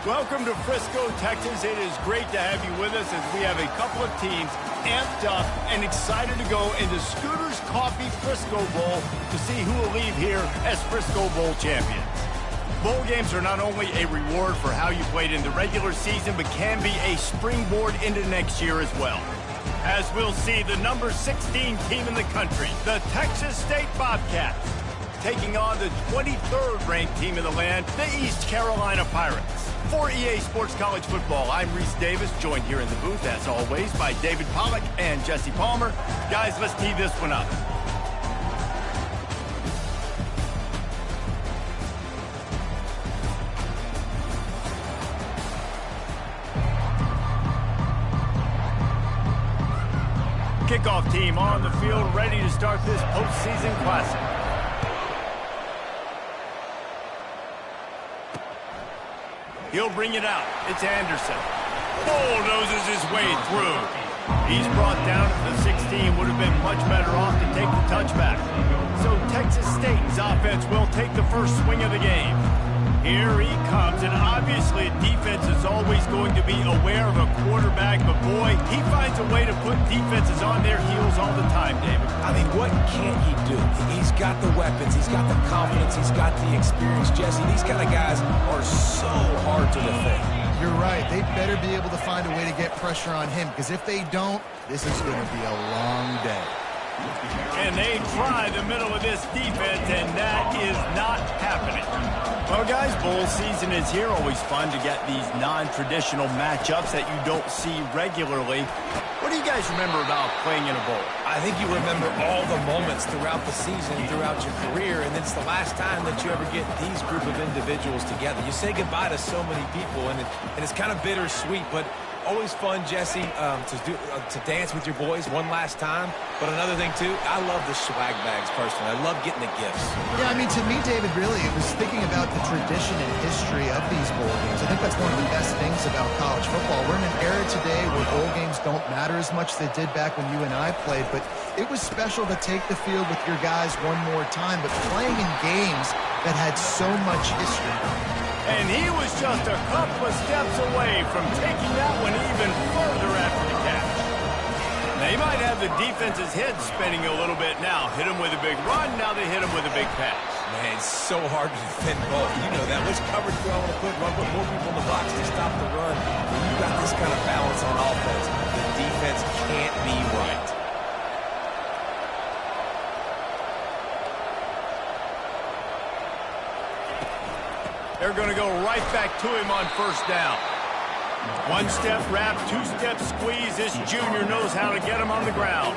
Welcome to Frisco, Texas. It is great to have you with us as we have a couple of teams amped up and excited to go into Scooter's Coffee Frisco Bowl to see who will leave here as Frisco Bowl champions. Bowl games are not only a reward for how you played in the regular season, but can be a springboard into next year as well. As we'll see, the number 16 team in the country, the Texas State Bobcats, taking on the 23rd ranked team in the land, the East Carolina Pirates. For EA Sports College Football, I'm Reese Davis, joined here in the booth, as always, by David Pollack and Jesse Palmer. Guys, let's tee this one up. Kickoff team on the field, ready to start this postseason classic. He'll bring it out. It's Anderson. Bulldozes his way through. He's brought down at the 16. Would have been much better off to take the touchback. So Texas State's offense will take the first swing of the game. Here he comes, and obviously defense is always going to be aware of a quarterback, but boy, he finds a way to put defenses on their heels all the time, David. I mean, what can't he do? He's got the weapons, he's got the confidence, he's got the experience. Jesse, these kind of guys are so hard to defend. You're right. They better be able to find a way to get pressure on him, because if they don't, this is going to be a long day. And they try the middle of this defense, and that is not happening. Well, guys, bowl season is here. Always fun to get these non-traditional matchups that you don't see regularly. What do you guys remember about playing in a bowl? I think you remember all the moments throughout the season, throughout your career, and it's the last time that you ever get these group of individuals together. You say goodbye to so many people, and it's kind of bittersweet, but always fun, Jesse, to dance with your boys one last time. But another thing, too, I love the swag bags, personally. I love getting the gifts. Yeah, I mean, to me, David, really, it was thinking about the tradition and history of these bowl games. I think that's one of the best things about college football. We're in an era today where bowl games don't matter as much as they did back when you and I played, but it was special to take the field with your guys one more time, but playing in games that had so much history. And he was just a couple of steps away from taking that one even further after the catch. They might have the defense's head spinning a little bit now. Hit him with a big run, now they hit him with a big pass. Man, it's so hard to defend both. You know that. Which coverage do I want to put? Run, put more people in the box to stop the run. When you got this kind of balance on offense, the defense can't be right. They're going to go right back to him on first down. One-step wrap, two-step squeeze. This junior knows how to get him on the ground.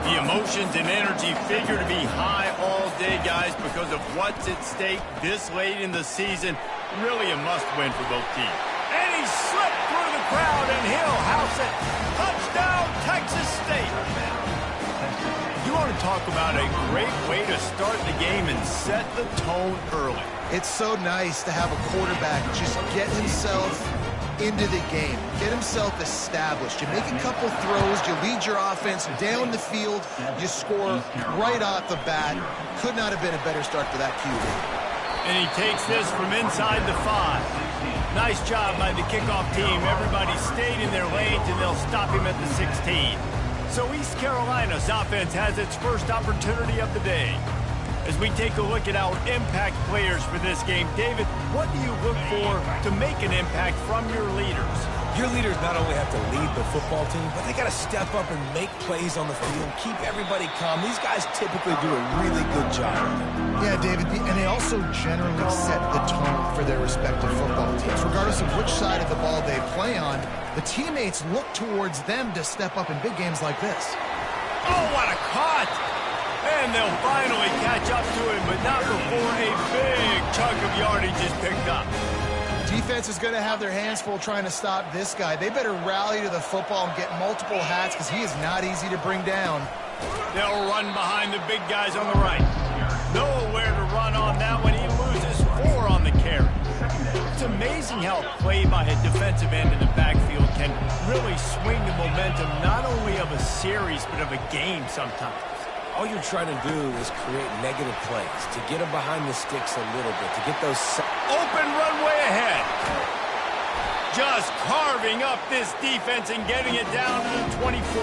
The emotions and energy figure to be high all day, guys, because of what's at stake this late in the season. Really a must-win for both teams. And he slipped through the crowd, and he'll house it. Touchdown, Texas State. You want to talk about a great way to start the game and set the tone early. It's so nice to have a quarterback just get himself into the game, get himself established. You make a couple throws, you lead your offense down the field, you score right off the bat. Could not have been a better start to that QB. And he takes this from inside the 5. Nice job by the kickoff team. Everybody stayed in their lanes, and they'll stop him at the 16. So East Carolina's offense has its first opportunity of the day. As we take a look at our impact players for this game, David, what do you look for to make an impact from your leaders? Your leaders not only have to lead the football team, but they got to step up and make plays on the field, keep everybody calm. These guys typically do a really good job. Yeah, David, and they also generally set the tone for their respective football teams. Regardless of which side of the ball they play on, the teammates look towards them to step up in big games like this. Oh, what a cut! And they'll finally catch up to him, but not before a big chunk of yardage is picked up. Defense is going to have their hands full trying to stop this guy. They better rally to the football and get multiple hats because he is not easy to bring down. They'll run behind the big guys on the right. Nowhere to run on that one. He loses 4 on the carry. It's amazing how a play by a defensive end in the backfield can really swing the momentum not only of a series but of a game sometimes. All you're trying to do is create negative plays, to get them behind the sticks a little bit, to get those... Open runway ahead. just carving up this defense and getting it down to the 24.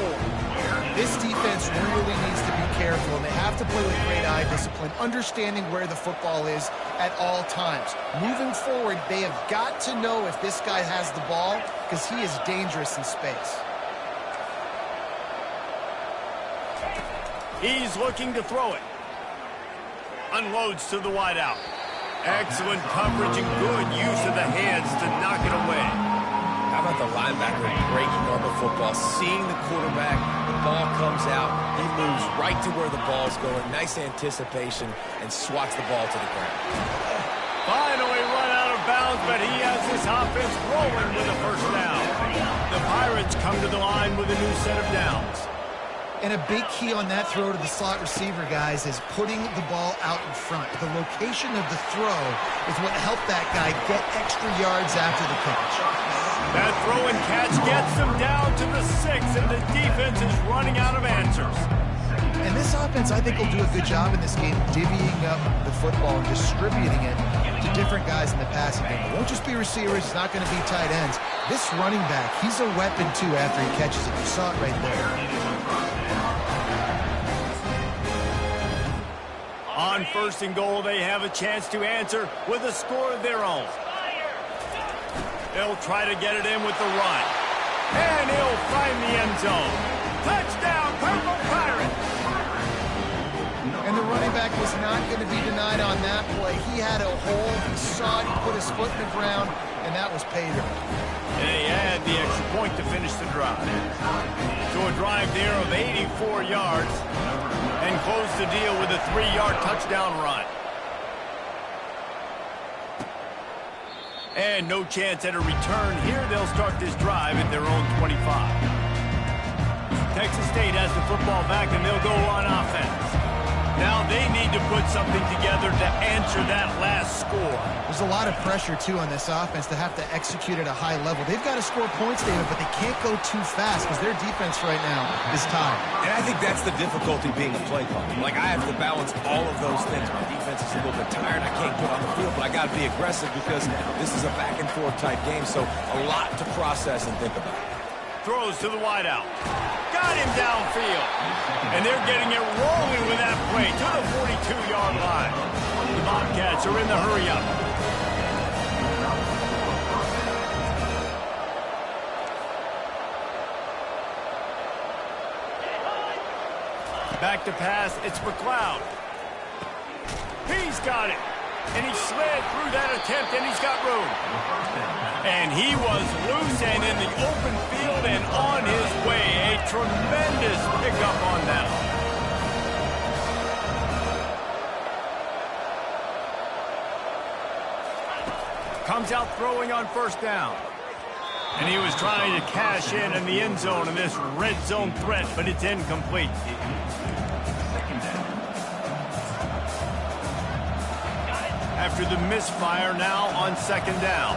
This defense really needs to be careful, and they have to play with great eye discipline, understanding where the football is at all times. Moving forward, they have got to know if this guy has the ball, because he is dangerous in space. He's looking to throw it. Unloads to the wideout. Excellent coverage and good use of the hands to knock it away. How about the linebacker breaking on the football, seeing the quarterback, the ball comes out, he moves right to where the ball's going, nice anticipation, and swats the ball to the ground. Finally run out of bounds, but he has this offense rolling with a first down. The Pirates come to the line with a new set of downs. And a big key on that throw to the slot receiver, guys, is putting the ball out in front. The location of the throw is what helped that guy get extra yards after the catch. That throw and catch gets them down to the 6, and the defense is running out of answers. And this offense, I think, will do a good job in this game divvying up the football and distributing it to different guys in the passing game. It won't just be receivers. It's not going to be tight ends. This running back, he's a weapon, too, after he catches it. You saw it right there. On first and goal, they have a chance to answer with a score of their own. They'll try to get it in with the run. And he'll find the end zone. Touchdown, Purple Pirates! And the running back was not going to be denied on that play. He had a hole, he saw it, he put his foot in the ground, and that was pay dirt. And they had the extra point to finish the drive. So a drive there of 84 yards and close the deal with a 3-yard touchdown run. And no chance at a return here. They'll start this drive at their own 25. Texas State has the football back, and they'll go on offense. Now they need to put something together to answer that last score. There's a lot of pressure, too, on this offense to have to execute at a high level. They've got to score points, David, but they can't go too fast because their defense right now is tired. And I think that's the difficulty being a play caller. Like, I have to balance all of those things. My defense is a little bit tired. I can't get on the field, but I got to be aggressive because this is a back-and-forth type game, so a lot to process and think about. Throws to the wideout. Got him downfield. And they're getting it rolling with that play to the 42-yard line. The Bobcats are in the hurry-up. Back to pass. It's McLeod. He's got it. And he slid through that attempt, and he's got room. And he was loose and in the open field and on his way. A tremendous pickup on that. Comes out throwing on first down. And he was trying to cash in the end zone in this red zone threat, but it's incomplete. After the misfire, now on second down.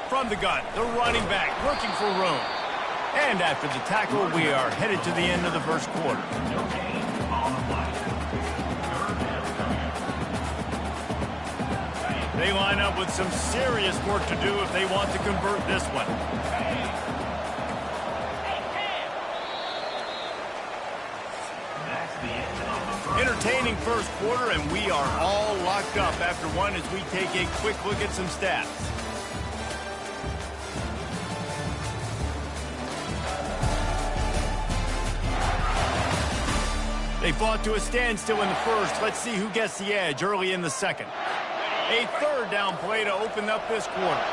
From the gun, the running back looking for room. And after the tackle, we are headed to the end of the first quarter. They line up with some serious work to do if they want to convert this one. Entertaining first quarter, and we are all locked up after one as we take a quick look at some stats. They fought to a standstill in the first. Let's see who gets the edge early in the second. A third down play to open up this quarter.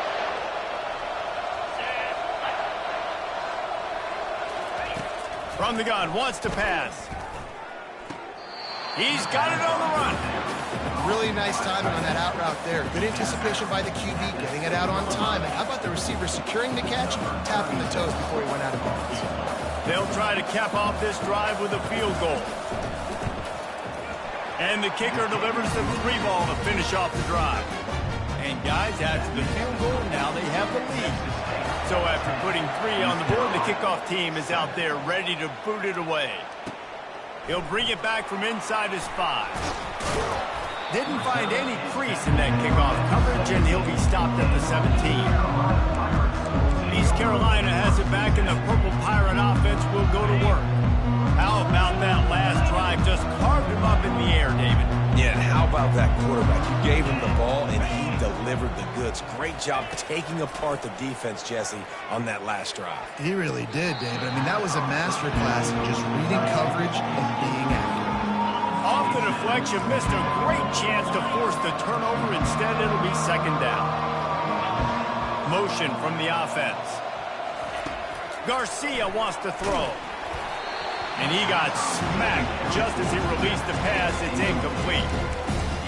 From the gun, wants to pass. He's got it on the run. Really nice timing on that out route there. Good anticipation by the QB, getting it out on time. And how about the receiver securing the catch, tapping the toes before he went out of bounds. They'll try to cap off this drive with a field goal. And the kicker delivers the 3-ball to finish off the drive. And guys, after the field goal, now they have the lead. So after putting 3 on the board, the kickoff team is out there ready to boot it away. He'll bring it back from inside his 5. Didn't find any crease in that kickoff coverage, and he'll be stopped at the 17. East Carolina has it back, and the Purple Pirate offense will go to work. How about that last drive? Just carved him up in the air, David. Yeah, and how about that quarterback? You gave him the ball, and he delivered the goods. Great job taking apart the defense, Jesse, on that last drive. He really did, David. I mean, that was a masterclass in just reading coverage and being accurate. Off the deflection, missed a great chance to force the turnover. Instead, it'll be second down. Motion from the offense. Garcia wants to throw. And he got smacked just as he released the pass. It's incomplete.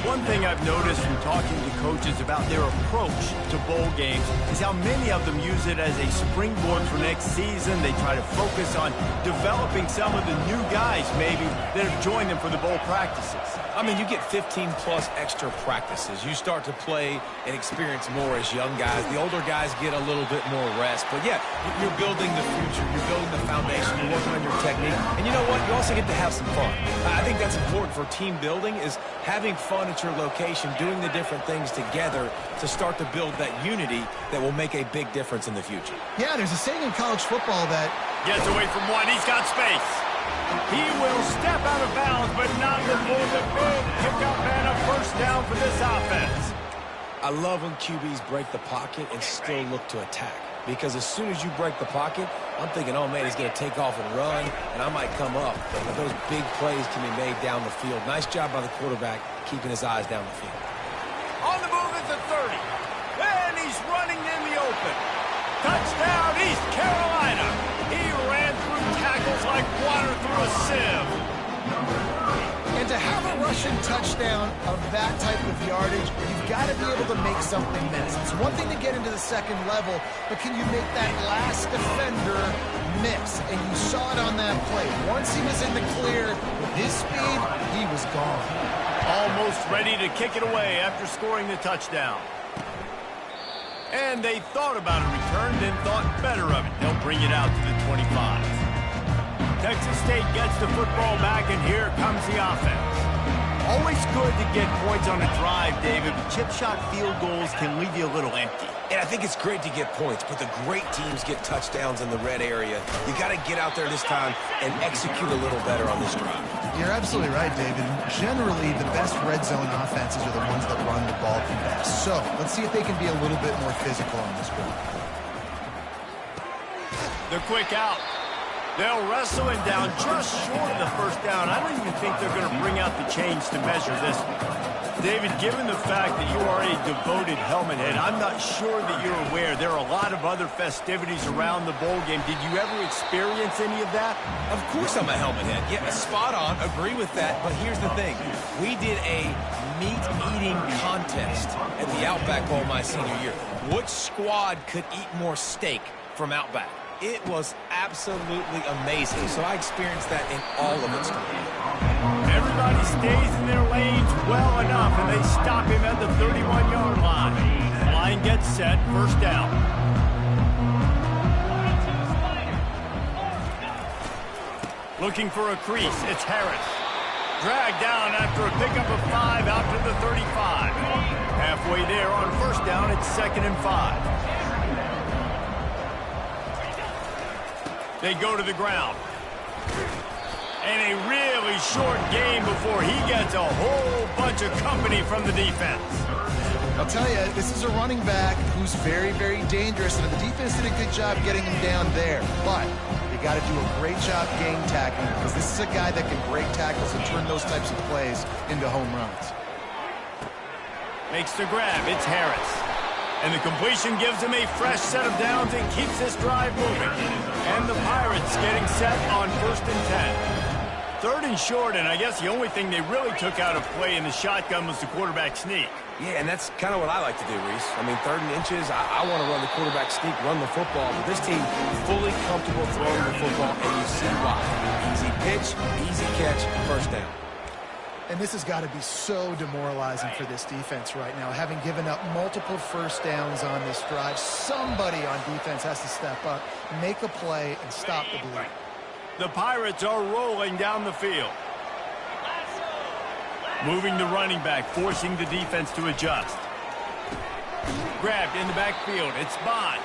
One thing I've noticed from talking to coaches about their approach to bowl games is how many of them use it as a springboard for next season. They try to focus on developing some of the new guys, maybe, that have joined them for the bowl practices. I mean, you get 15-plus extra practices. You start to play and experience more as young guys. The older guys get a little bit more rest. But, yeah, you're building the future. You're building the foundation. You're working on your technique. And you know what? You also get to have some fun. I think that's important for team building is having fun at your location, doing the different things together to start to build that unity that will make a big difference in the future. Yeah, there's a saying in college football that gets away from one. He's got space. He will step out of bounds, but not before the big pickup and a first down for this offense. I love when QBs break the pocket and still look to attack. Because as soon as you break the pocket, I'm thinking, oh, man, he's going to take off and run, and I might come up. But those big plays can be made down the field. Nice job by the quarterback keeping his eyes down the field. On the move at the 30. And he's running in the open. Touchdown, East Carolina. He ran through tackles like water through a sieve. And to have a rushing touchdown of that type of yardage, you've got to be able to make something miss. It's one thing to get into the second level, but can you make that last defender miss? And you saw it on that play. Once he was in the clear, with his speed, he was gone. Almost ready to kick it away after scoring the touchdown. And they thought about a return, then thought better of it. They'll bring it out to the 25. Texas State gets the football back, and here comes the offense. Always good to get points on a drive, David, but chip shot field goals can leave you a little empty. And I think it's great to get points, but the great teams get touchdowns in the red area. You got to get out there this time and execute a little better on this drive. You're absolutely right, David. Generally, the best red zone offenses are the ones that run the ball the best. So let's see if they can be a little bit more physical on this one. The quick out. They'll wrestle him down just short of the first down. I don't even think they're going to bring out the chains to measure this one. David, given the fact that you are a devoted helmet head, I'm not sure that you're aware there are a lot of other festivities around the bowl game. Did you ever experience any of that? Of course I'm a helmet head. Yeah, spot on. Agree with that. But here's the thing. We did a meat-eating contest at the Outback Bowl my senior year. Which squad could eat more steak from Outback? It was absolutely amazing. So I experienced that in all of its glory. Everybody stays in their lanes well enough, and they stop him at the 31-yard line. Line gets set, first down. Looking for a crease, it's Harris. Dragged down after a pickup of 5 out to the 35. Halfway there on first down, it's 2nd and 5. They go to the ground. And a really short game before he gets a whole bunch of company from the defense. I'll tell you, this is a running back who's very, very dangerous, and the defense did a good job getting him down there. But you got to do a great job game tackling, because this is a guy that can break tackles and turn those types of plays into home runs. Makes the grab. It's Harris. And the completion gives him a fresh set of downs and keeps this drive moving. And the Pirates getting set on 1st and 10. 3rd and short, and I guess the only thing they really took out of play in the shotgun was the quarterback sneak. Yeah, and that's kind of what I like to do, Reese. I mean, 3rd and inches, I want to run the quarterback sneak, run the football. But this team fully comfortable throwing the football, and you see why. Easy pitch, easy catch, first down. And this has got to be so demoralizing for this defense right now. Having given up multiple first downs on this drive, somebody on defense has to step up, make a play, and stop the bleed. The Pirates are rolling down the field. Moving the running back, forcing the defense to adjust. Grabbed in the backfield. It's Bond.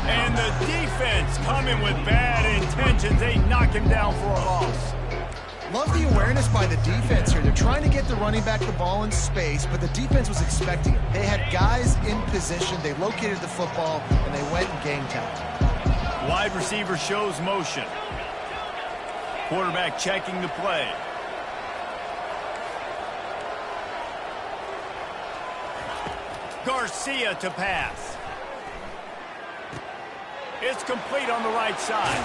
And the defense coming with bad intentions. They knock him down for a loss. Love the awareness by the defense here. They're trying to get the running back the ball in space, but the defense was expecting it. They had guys in position. They located the football, and they went and game tapped. Wide receiver shows motion. Quarterback checking the play. Garcia to pass. It's complete on the right side.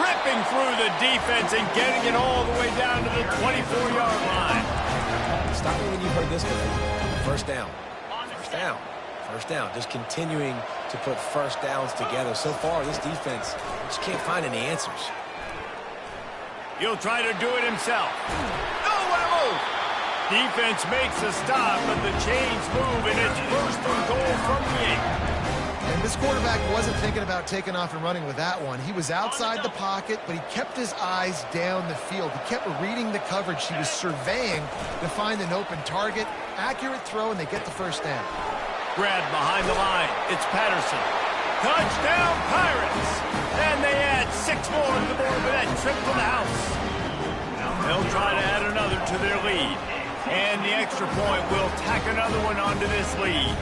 Ripping through the defense and getting it all the way down to the 24-yard line. Stop me when you've heard this before. First down. First down. First down. Just continuing to put first downs together. So far, this defense just can't find any answers. He'll try to do it himself. Oh, what a move! Defense makes a stop, but the chains move, and it's first and goal from the 8. And this quarterback wasn't thinking about taking off and running with that one. He was outside the pocket, but he kept his eyes down the field. He kept reading the coverage. He was surveying to find an open target. Accurate throw, and they get the first down. Grabbed behind the line. It's Patterson. Touchdown, Pirates! And they add 6 more to the board with that trip to the house. They'll try to add another to their lead. And the extra point will tack another one onto this lead.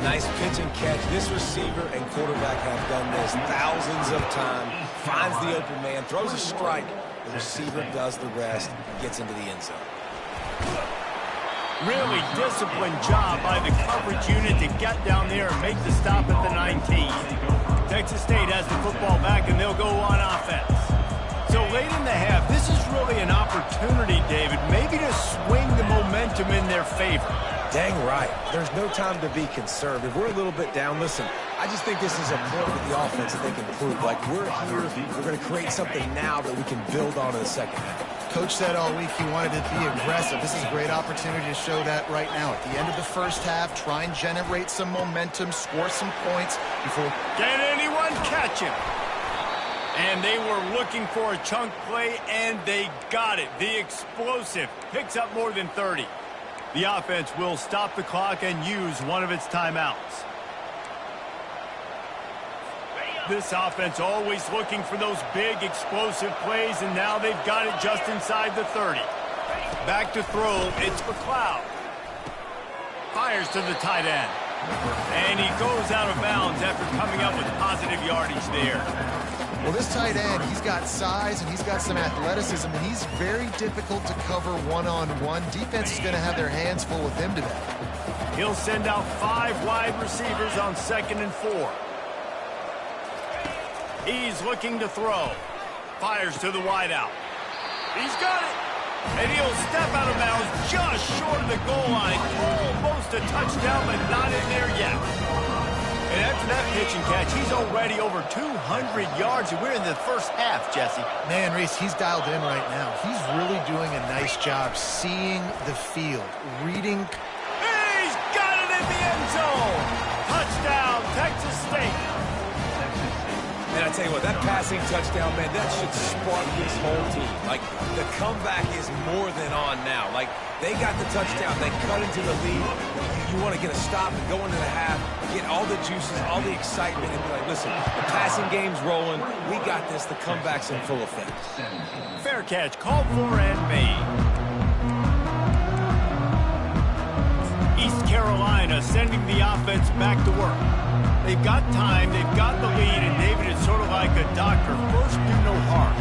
Nice pitch and catch. This receiver and quarterback have done this thousands of times. Finds the open man, throws a strike. The receiver does the rest, gets into the end zone. Really disciplined job by the coverage unit to get down there and make the stop at the 19. Texas State has the football back, and they'll go on offense. So late in the half, this is really an opportunity, David, maybe to swing the momentum in their favor. Dang right. There's no time to be conservative. We're a little bit down. Listen, I just think this is a point with the offense that they can prove. Like, we're here, we're going to create something now that we can build on in the second half. Coach said all week he wanted to be aggressive. This is a great opportunity to show that right now. At the end of the first half, try and generate some momentum, score some points before... Can anyone catch him? And they were looking for a chunk play, and they got it. The explosive picks up more than 30. The offense will stop the clock and use one of its timeouts. This offense always looking for those big explosive plays, and now they've got it just inside the 30. Back to throw, it's McLeod. Fires to the tight end. And he goes out of bounds after coming up with positive yardage there. Well, this tight end, he's got size and he's got some athleticism, and he's very difficult to cover one-on-one. Defense is going to have their hands full with him today. He'll send out 5 wide receivers on 2nd and 4. He's looking to throw. Fires to the wideout. He's got it. And he'll step out of bounds just short of the goal line. Almost a touchdown, but not in there yet. And after that pitch and catch, he's already over 200 yards, and we're in the first half, Jesse. Man, Reese, he's dialed in right now. He's really doing a nice job seeing the field, reading. He's got it in the end zone. Touchdown, Texas State. And I tell you what, that passing touchdown, man, that should spark this whole team. Like, the comeback is more than on now. Like, they got the touchdown. They cut into the lead. You want to get a stop and go into the half, get all the juices, all the excitement, and be like, listen, the passing game's rolling. We got this. The comeback's in full effect. Fair catch, called for and made. East Carolina sending the offense back to work. They've got time, they've got the lead, and David is sort of like a doctor. First, do no harm.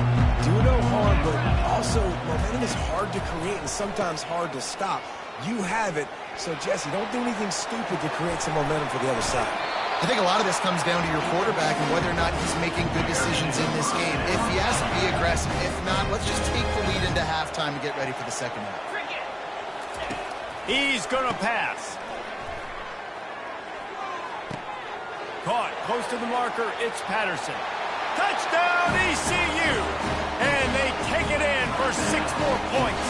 Do no harm, but also momentum is hard to create and sometimes hard to stop. You have it, so Jesse, don't do anything stupid to create some momentum for the other side. I think a lot of this comes down to your quarterback and whether or not he's making good decisions in this game. If he has to be aggressive, if not, let's just take the lead into halftime and get ready for the second half. He's going to pass. Caught close to the marker, it's Patterson. Touchdown, ECU! And they take it in for 6 more points.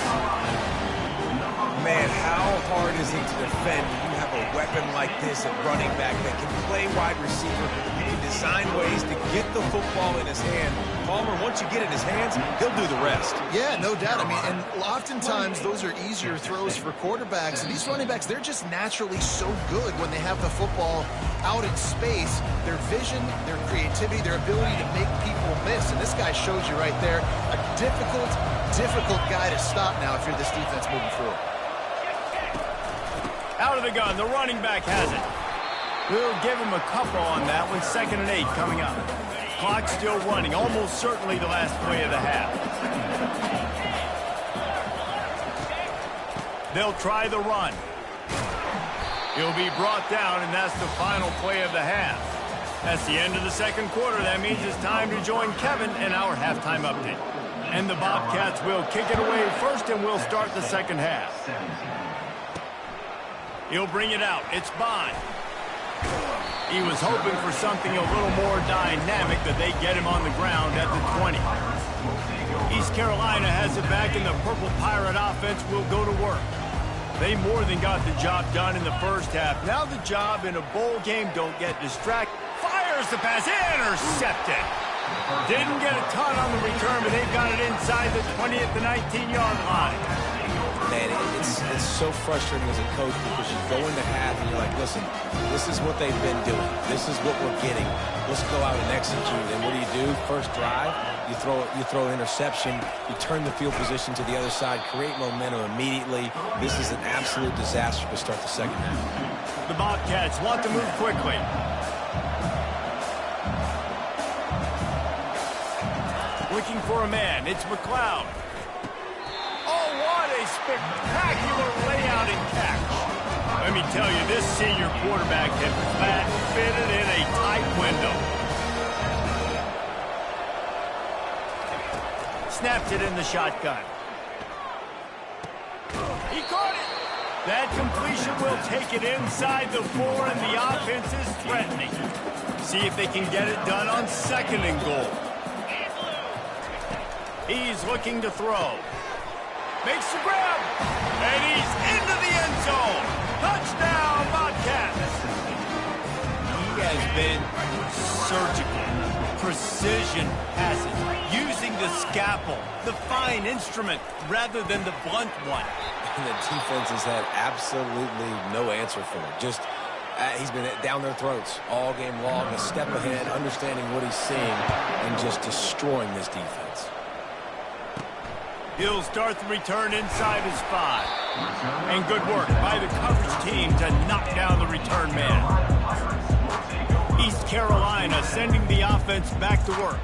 man, how hard is it to defend when you have a weapon like this at running back that can play wide receiver? You can design ways to get the football in his hand. Palmer, once you get it in his hands, he'll do the rest. Yeah, no doubt. I mean, and oftentimes those are easier throws for quarterbacks. And these running backs, they're just naturally so good when they have the football out in space. Their vision, their creativity, their ability to make people miss. And this guy shows you right there a difficult guy to stop now if you're this defense moving forward. Out of the gun, the running back has it. We'll give him a couple on that one. 2nd and 8 coming up. Clock still running, almost certainly the last play of the half. They'll try the run. He'll be brought down, and that's the final play of the half. That's the end of the 2nd quarter. That means it's time to join Kevin in our halftime update. And the Bobcats will kick it away first, and we'll start the 2nd half. He'll bring it out. It's Bond. He was hoping for something a little more dynamic, that they get him on the ground at the 20. East Carolina has it back, and the Purple Pirate offense will go to work. They more than got the job done in the first half. Now the job in a bowl game, don't get distracted. Fires the pass, intercepted. Didn't get a ton on the return, but they've got it inside the 20 at the 19-yard line. Man, it's so frustrating as a coach because you go into half and you're like, listen, this is what they've been doing. This is what we're getting. Let's go out and execute. And what do? First drive, you throw an interception, you turn the field position to the other side, create momentum immediately. This is an absolute disaster to start the 2nd half. The Bobcats want to move quickly. Looking for a man. It's McLeod. Oh, what a spectacular layout and catch. Let me tell you, this senior quarterback had flat fitted in a tight window. Snapped it in the shotgun. He caught it. That completion will take it inside the 4, and the offense is threatening. See if they can get it done on 2nd and goal. He's looking to throw. Makes the grab. And he's into the end zone. Touchdown, Bobcats. He has been surgical. Precision passes. Using the scalpel, the fine instrument, rather than the blunt one. And the defense has had absolutely no answer for it. Just, he's been down their throats all game long, a step ahead, understanding what he's seeing, and just destroying this defense. He'll start the return inside his 5. And good work by the coverage team to knock down the return man. East Carolina sending the offense back to work.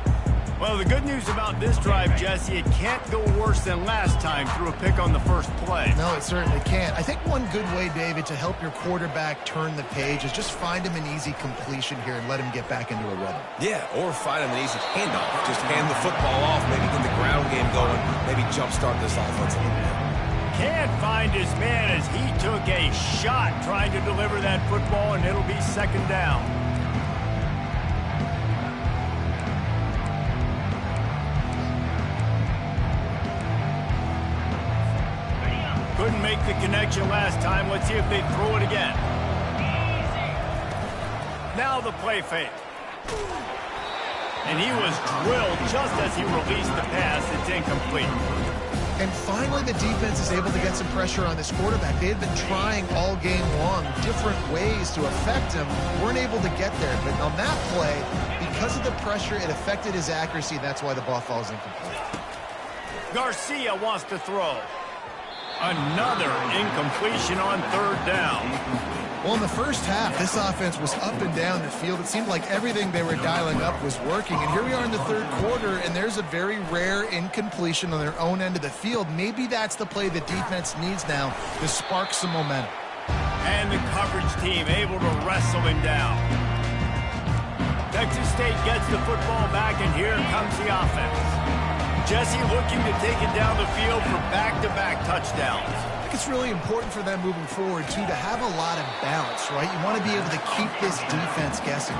Well, the good news about this drive, Jesse, it can't go worse than last time through a pick on the first play. No, it certainly can't. I think one good way, David, to help your quarterback turn the page is just find him an easy completion here and let him get back into a rhythm. Yeah, or find him an easy handoff. Just hand the football off, maybe get the ground game going, maybe jumpstart this offense a little bit. Can't find his man as he took a shot trying to deliver that football, and it'll be 2nd down. Couldn't make the connection last time. Let's see if they throw it again. Now the play fake. And he was drilled just as he released the pass. It's incomplete. And finally, the defense is able to get some pressure on this quarterback. They had been trying all game long different ways to affect him. Weren't able to get there. But on that play, because of the pressure, it affected his accuracy. That's why the ball falls incomplete. Garcia wants to throw. Another incompletion on 3rd down. Well, in the first half, this offense was up and down the field. It seemed like everything they were dialing up was working. And here we are in the 3rd quarter, and there's a very rare incompletion on their own end of the field. Maybe that's the play the defense needs now to spark some momentum. And the coverage team able to wrestle him down. Texas State gets the football back, and here comes the offense. Jesse looking to take it down the field for back-to-back touchdowns. I think it's really important for them moving forward, too, to have a lot of balance, right? You want to be able to keep this defense guessing.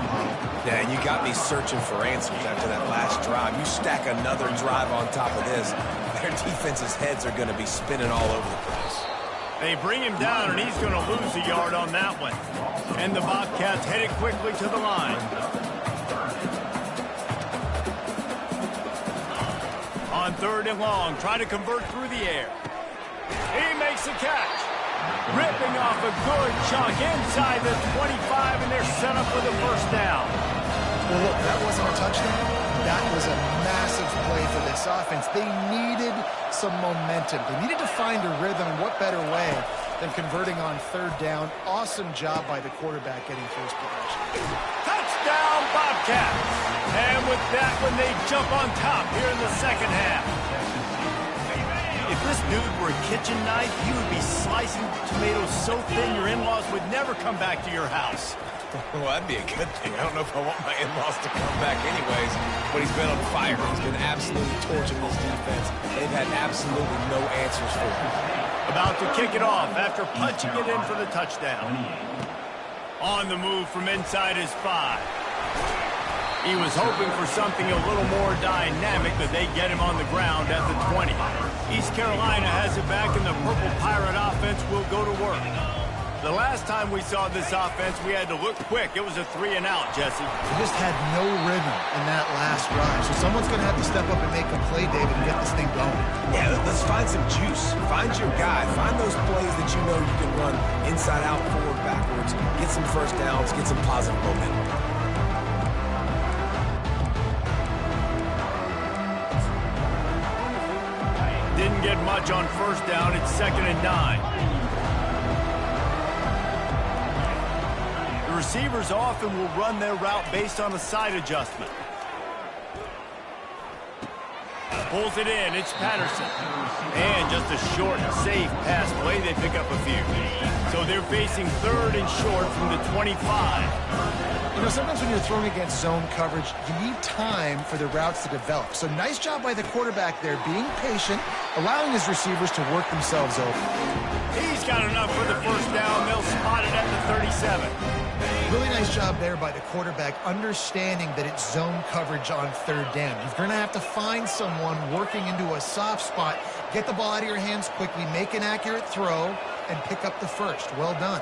Yeah, and you got me searching for answers after that last drive. You stack another drive on top of this, their defense's heads are going to be spinning all over the place. They bring him down, and he's going to lose a yard on that one. And the Bobcats headed quickly to the line. On 3rd and long, trying to convert through the air. He makes the catch. Ripping off a good chunk inside the 25, and they're set up with a first down. Well, look, that wasn't a touchdown. That was a massive play for this offense. They needed some momentum. They needed to find a rhythm, and what better way than converting on 3rd down. Awesome job by the quarterback getting first possession. Touchdown, Bobcats! And with that one, they jump on top here in the second half. If this dude were a kitchen knife, he would be slicing tomatoes so thin your in-laws would never come back to your house. Well, that'd be a good thing. I don't know if I want my in-laws to come back anyways, but he's been on fire. He's been absolutely torching this defense. They've had absolutely no answers for him. About to kick it off after punching it in for the touchdown. On the move from inside his 5. He was hoping for something a little more dynamic, but they get him on the ground at the 20. East Carolina has it back, and the Purple Pirate offense will go to work. The last time we saw this offense, we had to look quick. It was a 3-and-out, Jesse. They just had no rhythm in that last drive. So someone's going to have to step up and make a play, David, and get this thing going. Yeah, let's find some juice. Find your guy. Find those plays that you know you can run inside out, forward, backwards. Get some first downs. Get some positive momentum. Didn't get much on first down. It's 2nd and 9. The receivers often will run their route based on a side adjustment. Pulls it in. It's Patterson. And just a short, safe pass play. They pick up a few. So they're facing 3rd and short from the 25. You know, sometimes when you're throwing against zone coverage, you need time for the routes to develop. So nice job by the quarterback there, being patient, allowing his receivers to work themselves over. He's got enough for the first down. They'll spot it at the 37. Really nice job there by the quarterback, understanding that it's zone coverage on 3rd down. You're going to have to find someone working into a soft spot, get the ball out of your hands quickly, make an accurate throw, and pick up the first. Well done.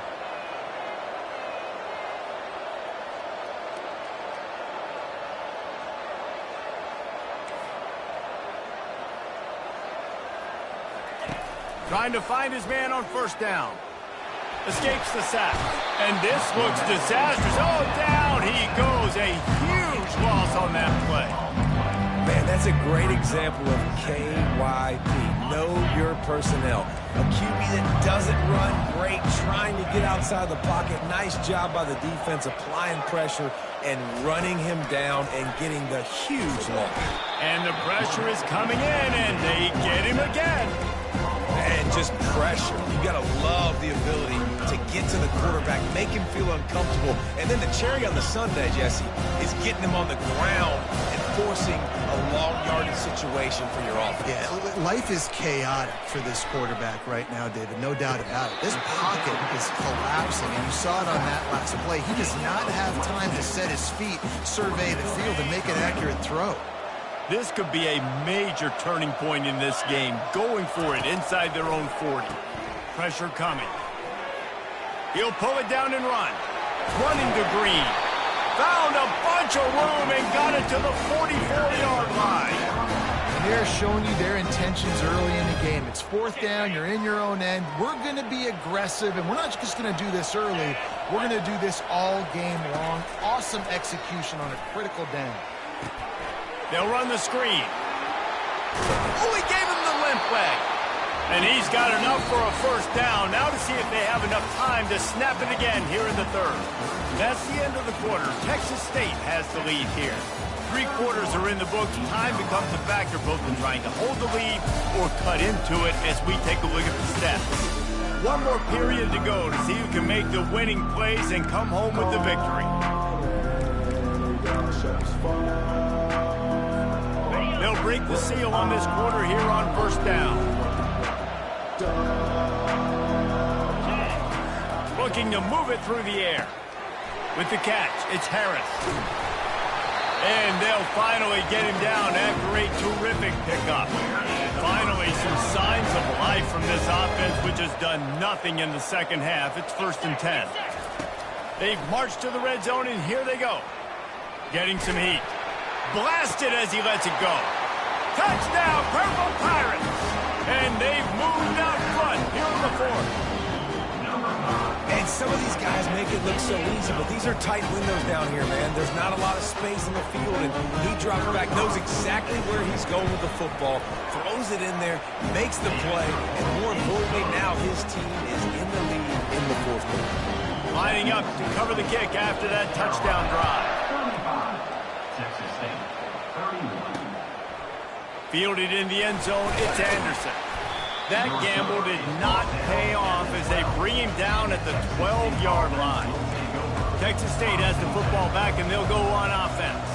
Trying to find his man on first down. Escapes the sack. And this looks disastrous. Oh, down he goes. A huge loss on that play. Man, that's a great example of KYP. Know your personnel. A QB that doesn't run great, trying to get outside the pocket. Nice job by the defense applying pressure and running him down and getting the huge loss. And the pressure is coming in, and they get him again. And just pressure. You got to love the ability to get to the quarterback, make him feel uncomfortable. And then the cherry on the sundae, Jesse, is getting him on the ground and forcing a long yardage situation for your offense. Yeah, life is chaotic for this quarterback right now, David. No doubt about it. This pocket is collapsing, and you saw it on that last play. He does not have time to set his feet, survey the field, and make an accurate throw. This could be a major turning point in this game, going for it inside their own 40. Pressure coming. He'll pull it down and run. Running to Green. Found a bunch of room and got it to the 44-yard line. And they're showing you their intentions early in the game. It's 4th down. You're in your own end. We're going to be aggressive, and we're not just going to do this early. We're going to do this all game long. Awesome execution on a critical down. They'll run the screen. Oh, he gave him the limp leg. And he's got enough for a first down. Now to see if they have enough time to snap it again here in the 3rd. That's the end of the quarter. Texas State has the lead here. 3 quarters are in the books. Time becomes a factor both in trying to hold the lead or cut into it as we take a look at the stats. One more period to go to see who can make the winning plays and come home with the victory. They'll break the seal on this quarter here on first down. Looking to move it through the air. With the catch, it's Harris. And they'll finally get him down after a terrific pickup. Finally, some signs of life from this offense, which has done nothing in the second half. It's 1st and 10. They've marched to the red zone, and here they go. Getting some heat. Blasted as he lets it go. Touchdown, Purple Pirates! And they've moved out front here in the 4th. And some of these guys make it look so easy, but these are tight windows down here, man. There's not a lot of space in the field, and he drops back, knows exactly where he's going with the football, throws it in there, makes the play, and more importantly, now his team is in the lead in the 4th quarter. Lining up to cover the kick after that touchdown drive. 35, Texas State, 31. Fielded in the end zone, it's Anderson. That gamble did not pay off as they bring him down at the 12-yard line. Texas State has the football back, and they'll go on offense.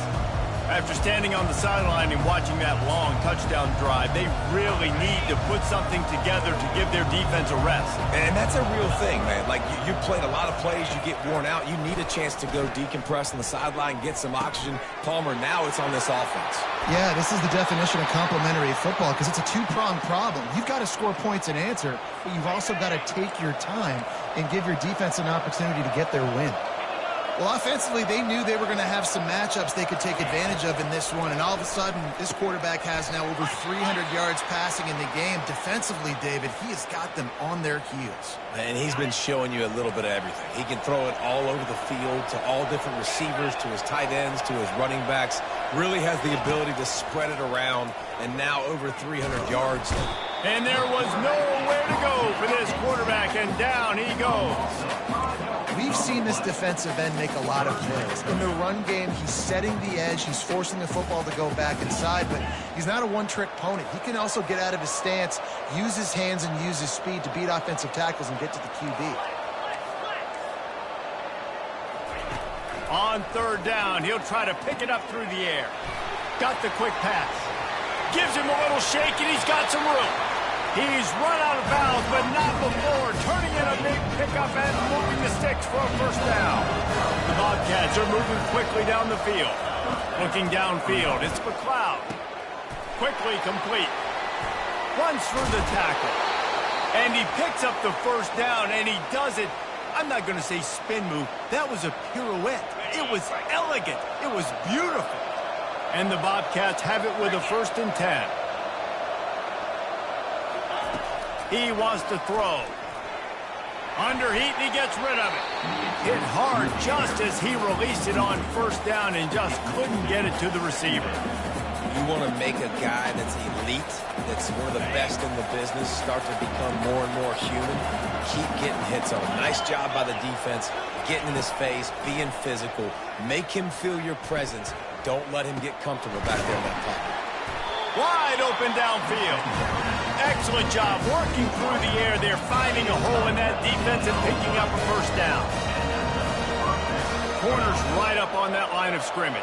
After standing on the sideline and watching that long touchdown drive, they really need to put something together to give their defense a rest. And that's a real thing, man. Like, you played a lot of plays, you get worn out. You need a chance to go decompress on the sideline, get some oxygen. Palmer, now it's on this offense. Yeah, this is the definition of complementary football because it's a two-pronged problem. You've got to score points and answer, but you've also got to take your time and give your defense an opportunity to get their win. Well, offensively, they knew they were going to have some matchups they could take advantage of in this one, and all of a sudden, this quarterback has now over 300 yards passing in the game. Defensively, David, he has got them on their heels. And he's been showing you a little bit of everything. He can throw it all over the field to all different receivers, to his tight ends, to his running backs. Really has the ability to spread it around, and now over 300 yards. And there was nowhere to go for this quarterback, and down he goes. We've seen this defensive end make a lot of plays. In the run game, he's setting the edge. He's forcing the football to go back inside, but he's not a one-trick pony. He can also get out of his stance, use his hands, and use his speed to beat offensive tackles and get to the QB. On 3rd down, he'll try to pick it up through the air. Got the quick pass. Gives him a little shake, and he's got some room. He's run out of bounds, but not before turning in a big pickup and moving the sticks for a 1st down. The Bobcats are moving quickly down the field. Looking downfield, it's McLeod. Quickly complete. Runs through the tackle. And he picks up the 1st down, and he does it. I'm not going to say spin move. That was a pirouette. It was elegant. It was beautiful. And the Bobcats have it with a 1st and 10. He wants to throw. Under heat, and he gets rid of it. Hit hard just as he released it on 1st down and just couldn't get it to the receiver. You want to make a guy that's elite, that's one of the best in the business, start to become more and more human. Keep getting hits on him. Nice job by the defense, getting in his face, being physical. Make him feel your presence. Don't let him get comfortable back there in that pocket. Wide open downfield. Excellent job working through the air there, finding a hole in that defense and picking up a 1st down. Corner's right up on that line of scrimmage.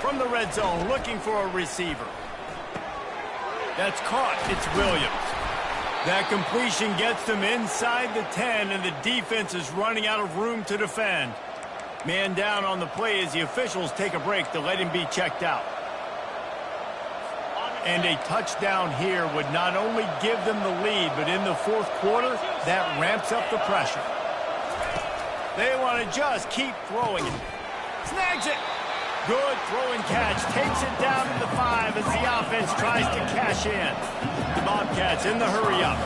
From the red zone, looking for a receiver. That's caught. It's Williams. That completion gets them inside the 10, and the defense is running out of room to defend. Man down on the play as the officials take a break to let him be checked out. And a touchdown here would not only give them the lead, but in the 4th quarter, that ramps up the pressure. They want to just keep throwing it. Snags it. Good throwing catch. Takes it down to the 5 as the offense tries to cash in. The Bobcats in the hurry-up.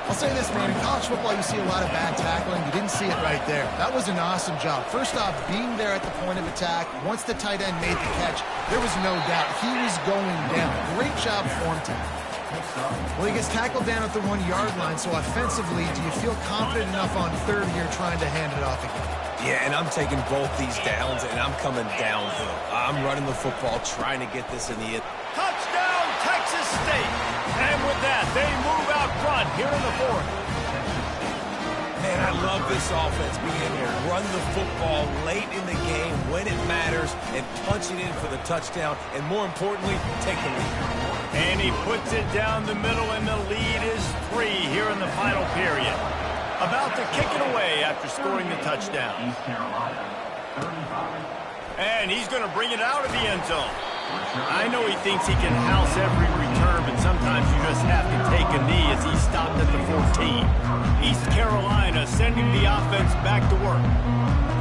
I'll say this, man. In college football, you see a lot of bad tackling. You didn't see it right there. That was an awesome job. First off, being there at the point of attack. Once the tight end made the catch, there was no doubt he was going down. Great job for him, Tim. Well, he gets tackled down at the 1-yard line, so offensively, do you feel confident enough on 3rd here trying to hand it off again? Yeah, and I'm taking both these downs, and I'm coming downhill. I'm running the football, trying to get this in the end. Touchdown, Texas State! And with that, they move out front here in the 4th. Man, I love this offense being here. Run the football late in the game when it matters and punch it in for the touchdown, and more importantly, take the lead. And he puts it down the middle, and the lead is 3 here in the final period. About to kick it away after scoring the touchdown. East Carolina, 35. And he's going to bring it out of the end zone. I know he thinks he can house every return, but sometimes you just have to take a knee as he stopped at the 14. East Carolina sending the offense back to work.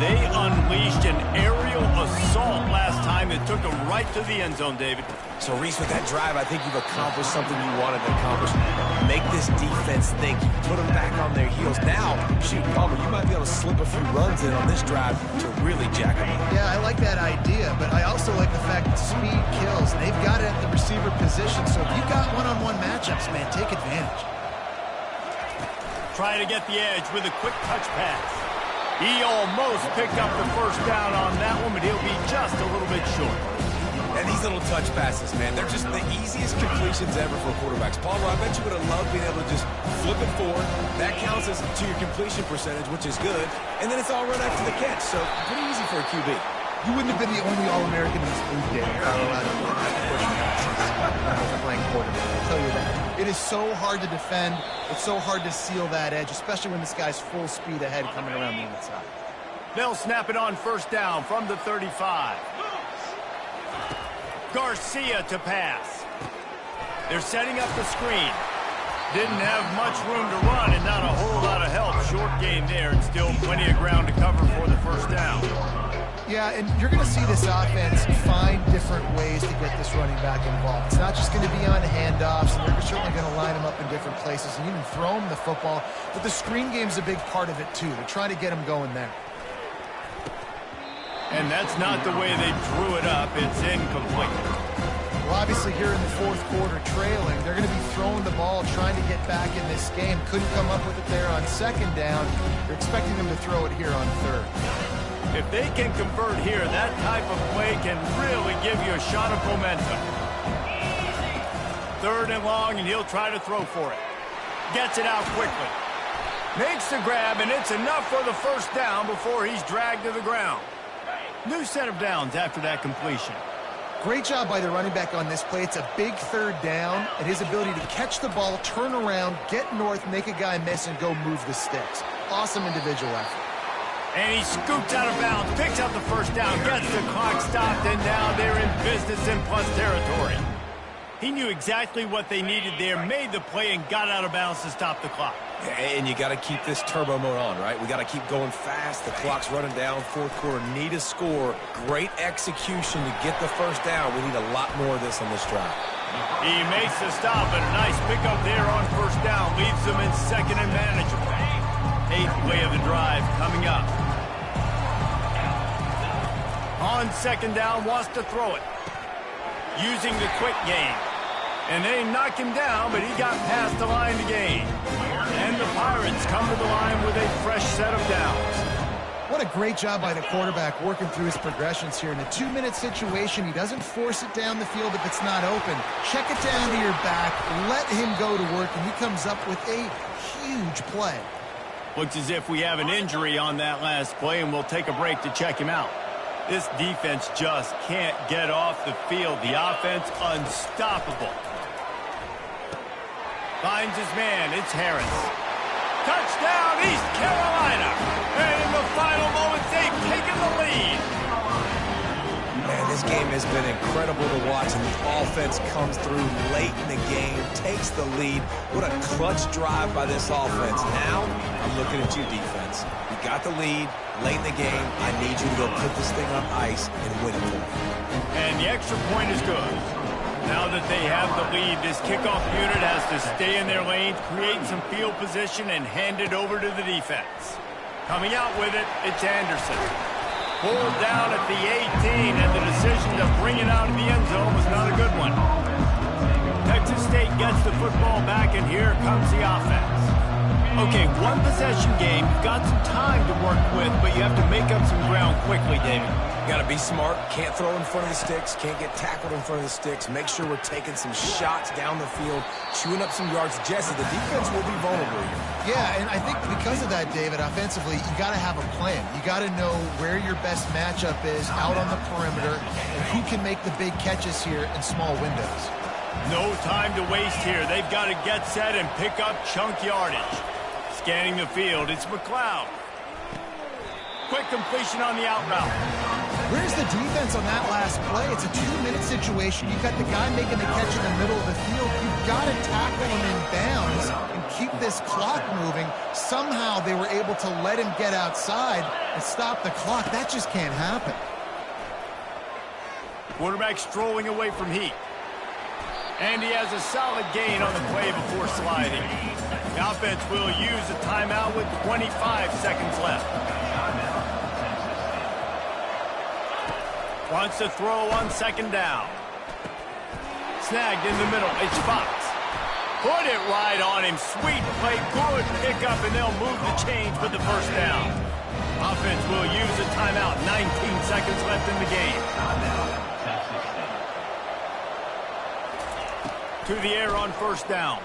They unleashed an aerial assault last time that took them right to the end zone, David. So, Reese, with that drive, I think you've accomplished something you wanted to accomplish. Make this defense think. Put them back on their heels. Now, shoot, Palmer, you might be able to slip a few runs in on this drive to really jack them up. Yeah, I like that idea, but I also like the fact that speed kills. They've got it at the receiver position, so if you've got one-on-one matchups, man, take advantage. Try to get the edge with a quick touch pass. He almost picked up the first down on that one, but he'll be just a little bit short. And these little touch passes, man, they're just the easiest completions ever for quarterbacks. Palmer, I bet you would have loved being able to just flip it forward. That counts as to your completion percentage, which is good. And then it's all run after the catch, so pretty easy for a QB. You wouldn't have been the only All-American in this league game in Colorado pushing passes playing quarterback. I'll tell you that. It is so hard to defend. It's so hard to seal that edge, especially when this guy's full speed ahead coming around the inside. They'll snap it on first down from the 35. Garcia to pass. They're setting up the screen. Didn't have much room to run and not a whole lot of help. Short game there and still plenty of ground to cover for the first down. Yeah, and you're going to see this offense find different ways to get this running back involved. It's not just going to be on handoffs, and they're certainly going to line him up in different places and even throw him the football. But the screen game's a big part of it, too. They're trying to get him going there. And that's not the way they drew it up. It's incomplete. Well, obviously, here in the fourth quarter trailing, they're going to be throwing the ball, trying to get back in this game. Couldn't come up with it there on second down. They're expecting them to throw it here on third. If they can convert here, that type of play can really give you a shot of momentum. Third and long, and he'll try to throw for it. Gets it out quickly. Makes the grab, and it's enough for the first down before he's dragged to the ground. New set of downs after that completion. Great job by the running back on this play. It's a big third down, and his ability to catch the ball, turn around, get north, make a guy miss, and go move the sticks. Awesome individual effort. And he scoops out of bounds, picks up the first down, gets the clock stopped, and now they're in business in plus territory. He knew exactly what they needed there, made the play, and got out of bounds to stop the clock. And you got to keep this turbo mode on, right? We got to keep going fast. The clock's running down. Fourth quarter, need a score. Great execution to get the first down. We need a lot more of this on this drive. He makes the stop, and a nice pickup there on first down. Leaves them in second and manageable. Eighth play of the drive coming up. On second down, wants to throw it. Using the quick game. And they knock him down, but he got past the line to gain. And the Pirates come to the line with a fresh set of downs. What a great job by the quarterback working through his progressions here. In a 2-minute situation, he doesn't force it down the field if it's not open. Check it down to your back, let him go to work, and he comes up with a huge play. Looks as if we have an injury on that last play, and we'll take a break to check him out. This defense just can't get off the field. The offense unstoppable. Finds his man. It's Harris. Touchdown, East Carolina. And in the final moments, they've taken the lead. Man, this game has been incredible to watch, and the offense comes through late in the game, takes the lead. What a clutch drive by this offense. Now, I'm looking at you, defense. You got the lead late in the game. I need you to go put this thing on ice and win it for me. And the extra point is good. Now that they have the lead, this kickoff unit has to stay in their lanes, create some field position, and hand it over to the defense. Coming out with it, it's Anderson. Pulled down at the 18, and the decision to bring it out of the end zone was not a good one. Texas State gets the football back, and here comes the offense. Okay, one possession game. You've got some time to work with, but you have to make up some ground quickly, David. Got to be smart. Can't throw in front of the sticks. Can't get tackled in front of the sticks. Make sure we're taking some shots down the field, chewing up some yards. Jesse, the defense will be vulnerable here. Yeah, and I think because of that, David, offensively, you got to have a plan. You got to know where your best matchup is out on the perimeter and who can make the big catches here in small windows. No time to waste here. They've got to get set and pick up chunk yardage. Scanning the field, it's McLeod. Quick completion on the out route. Where's the defense on that last play? It's a 2-minute situation. You got the guy making the catch in the middle of the field. You've got to tackle him in bounds and keep this clock moving. Somehow they were able to let him get outside and stop the clock. That just can't happen. Quarterback strolling away from heat. And he has a solid gain on the play before sliding. The offense will use a timeout with 25 seconds left. Wants to throw on second down. Snagged in the middle. It's Fox. Put it right on him. Sweet play. Good pickup, and they'll move the chains with the first down. Offense will use a timeout. 19 seconds left in the game. To the air on first down.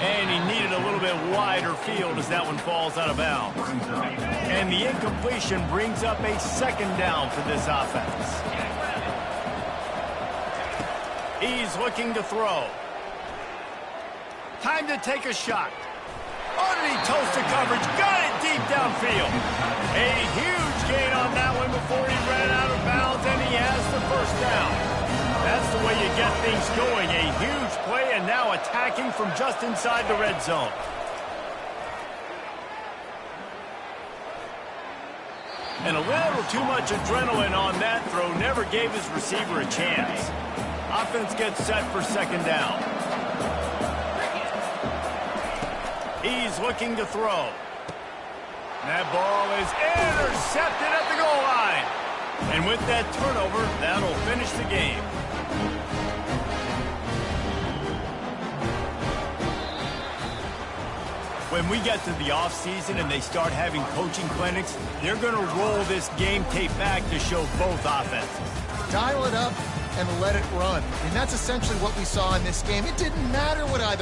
And he needed a little bit wider field as that one falls out of bounds. And the incompletion brings up a second down for this offense. He's looking to throw. Time to take a shot. Underneath toasted coverage. Got it deep downfield. A huge gain on that one before he ran out of bounds, and he has the first down. That's the way you get things going. A huge play, and now attacking from just inside the red zone. And a little too much adrenaline on that throw. Never gave his receiver a chance. Offense gets set for second down. He's looking to throw. That ball is intercepted at the goal line. And with that turnover, that'll finish the game. When we get to the offseason and they start having coaching clinics, they're going to roll this game tape back to show both offenses. Dial it up and let it run. And that's essentially what we saw in this game. It didn't matter what either